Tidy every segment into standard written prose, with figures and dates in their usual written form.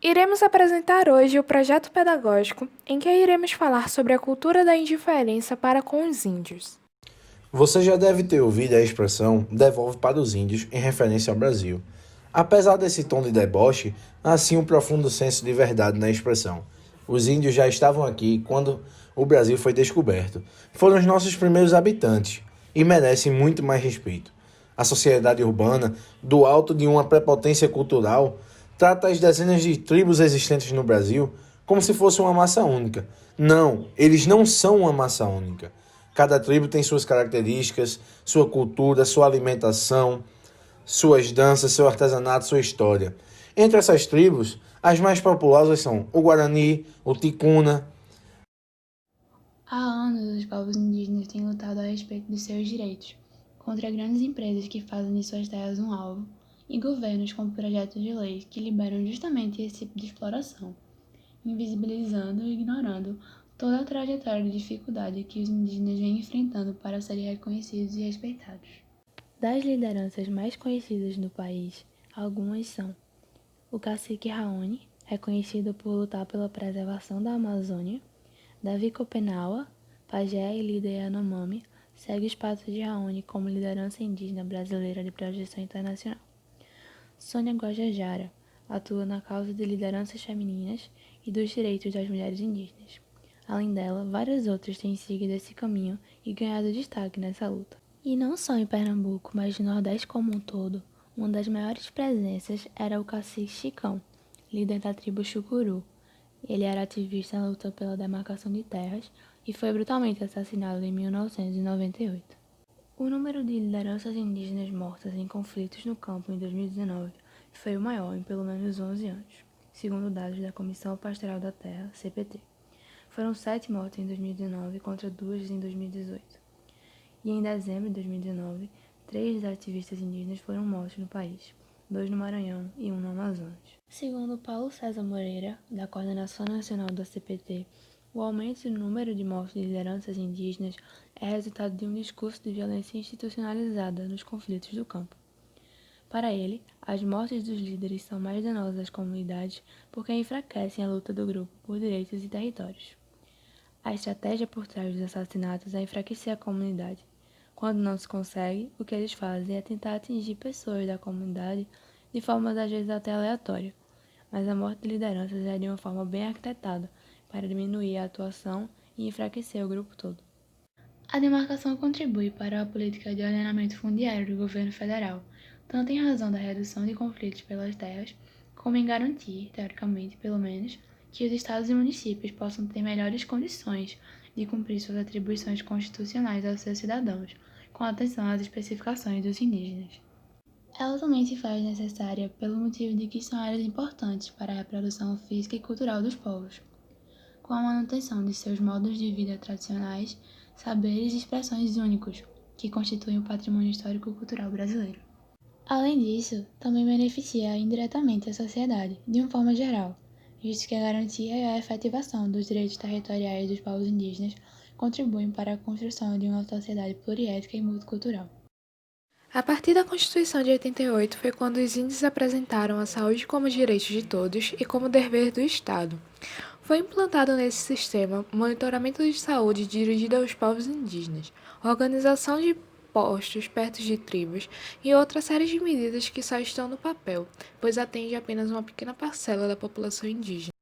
Iremos apresentar hoje o projeto pedagógico em que iremos falar sobre a cultura da indiferença para com os índios. Você já deve ter ouvido a expressão "devolve para os índios" em referência ao Brasil. Apesar desse tom de deboche, há sim um profundo senso de verdade na expressão. Os índios já estavam aqui quando o Brasil foi descoberto. Foram os nossos primeiros habitantes e merecem muito mais respeito. A sociedade urbana, do alto de uma prepotência cultural, trata as dezenas de tribos existentes no Brasil como se fosse uma massa única. Não, eles não são uma massa única. Cada tribo tem suas características, sua cultura, sua alimentação, suas danças, seu artesanato, sua história. Entre essas tribos, as mais populosas são o Guarani, o Ticuna. Há anos, os povos indígenas têm lutado a respeito de seus direitos, contra grandes empresas que fazem de suas terras um alvo, e governos com projetos de leis que liberam justamente esse tipo de exploração, invisibilizando e ignorando toda a trajetória de dificuldade que os indígenas vêm enfrentando para serem reconhecidos e respeitados. Das lideranças mais conhecidas no país, algumas são o cacique Raoni, reconhecido por lutar pela preservação da Amazônia. Davi Copenaua, pajé e líder Yanomami, segue os passos de Raoni como liderança indígena brasileira de projeção internacional. Sônia Guajajara atua na causa de lideranças femininas e dos direitos das mulheres indígenas. Além dela, várias outras têm seguido esse caminho e ganhado destaque nessa luta. E não só em Pernambuco, mas no Nordeste como um todo, uma das maiores presenças era o cacique Chicão, líder da tribo Chucuru. Ele era ativista na luta pela demarcação de terras e foi brutalmente assassinado em 1998. O número de lideranças indígenas mortas em conflitos no campo em 2019 foi o maior em pelo menos 11 anos, segundo dados da Comissão Pastoral da Terra, CPT. Foram 7 mortes em 2019 contra 2 em 2018. E em dezembro de 2019, 3 ativistas indígenas foram mortos no país, 2 no Maranhão e 1 no Amazonas. Segundo Paulo César Moreira, da Coordenação Nacional da CPT, o aumento do número de mortes de lideranças indígenas é resultado de um discurso de violência institucionalizada nos conflitos do campo. Para ele, as mortes dos líderes são mais danosas às comunidades porque enfraquecem a luta do grupo por direitos e territórios. A estratégia por trás dos assassinatos é enfraquecer a comunidade. Quando não se consegue, o que eles fazem é tentar atingir pessoas da comunidade de forma às vezes até aleatória, mas a morte de lideranças é de uma forma bem arquitetada para diminuir a atuação e enfraquecer o grupo todo. A demarcação contribui para a política de ordenamento fundiário do governo federal, tanto em razão da redução de conflitos pelas terras, como em garantir, teoricamente pelo menos, que os estados e municípios possam ter melhores condições de cumprir suas atribuições constitucionais aos seus cidadãos, com atenção às especificações dos indígenas. Ela também se faz necessária pelo motivo de que são áreas importantes para a reprodução física e cultural dos povos, com a manutenção de seus modos de vida tradicionais, saberes e expressões únicos, que constituem o patrimônio histórico-cultural brasileiro. Além disso, também beneficia indiretamente a sociedade, de uma forma geral, visto que a garantia e a efetivação dos direitos territoriais dos povos indígenas contribuem para a construção de uma sociedade pluriétnica e multicultural. A partir da Constituição de 88 foi quando os índios apresentaram a saúde como direito de todos e como dever do Estado. Foi implantado nesse sistema monitoramento de saúde dirigido aos povos indígenas, organização de postos perto de tribos e outra série de medidas que só estão no papel, pois atende apenas uma pequena parcela da população indígena.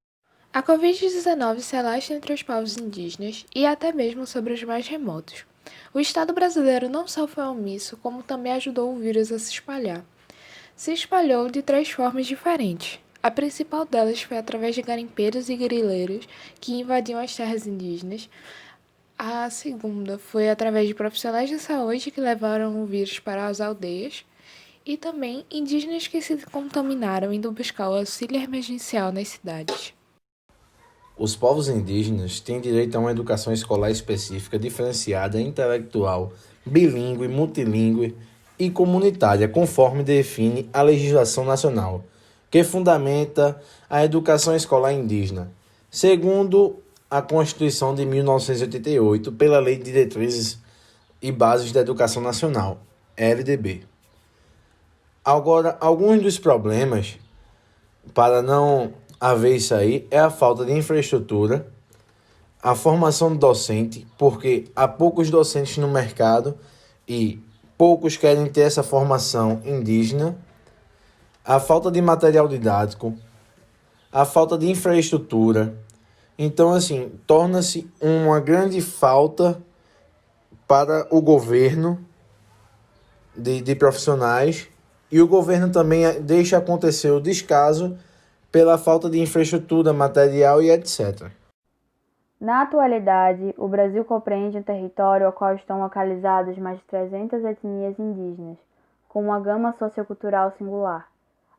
A Covid-19 se alastra entre os povos indígenas e até mesmo sobre os mais remotos. O Estado brasileiro não só foi omisso, como também ajudou o vírus a se espalhar. Se espalhou de 3 formas diferentes. A principal delas foi através de garimpeiros e grileiros que invadiam as terras indígenas. A segunda foi através de profissionais de saúde que levaram o vírus para as aldeias. E também indígenas que se contaminaram indo buscar o auxílio emergencial nas cidades. Os povos indígenas têm direito a uma educação escolar específica, diferenciada, intelectual, bilíngue, multilíngue e comunitária, conforme define a legislação nacional, que fundamenta a educação escolar indígena, segundo a Constituição de 1988, pela Lei de Diretrizes e Bases da Educação Nacional, LDB. Agora, alguns dos problemas para não a ver isso aí é a falta de infraestrutura, a formação do docente, porque há poucos docentes no mercado e poucos querem ter essa formação indígena, a falta de material didático, a falta de infraestrutura. Então, assim, torna-se uma grande falta para o governo de profissionais, e o governo também deixa acontecer o descaso pela falta de infraestrutura, material e etc. Na atualidade, o Brasil compreende um território ao qual estão localizadas mais de 300 etnias indígenas, com uma gama sociocultural singular.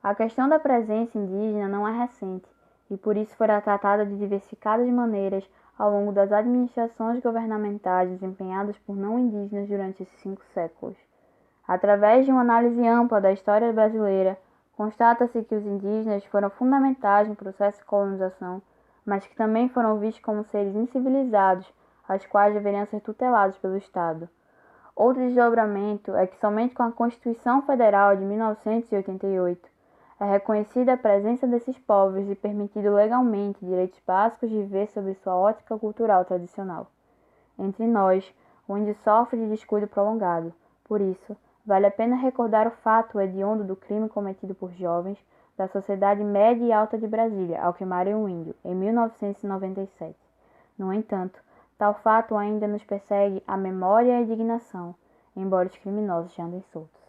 A questão da presença indígena não é recente, e por isso foi tratada de diversificadas maneiras ao longo das administrações governamentais desempenhadas por não indígenas durante esses 5 séculos. Através de uma análise ampla da história brasileira, constata-se que os indígenas foram fundamentais no processo de colonização, mas que também foram vistos como seres incivilizados, aos quais deveriam ser tutelados pelo Estado. Outro desdobramento é que somente com a Constituição Federal de 1988 é reconhecida a presença desses povos e permitido legalmente direitos básicos de viver sob sua ótica cultural tradicional. Entre nós, o índio sofre de descuido prolongado. Por isso, vale a pena recordar o fato hediondo do crime cometido por jovens da sociedade média e alta de Brasília ao queimarem um índio, em 1997. No entanto, tal fato ainda nos persegue a memória e a indignação, embora os criminosos já andem soltos.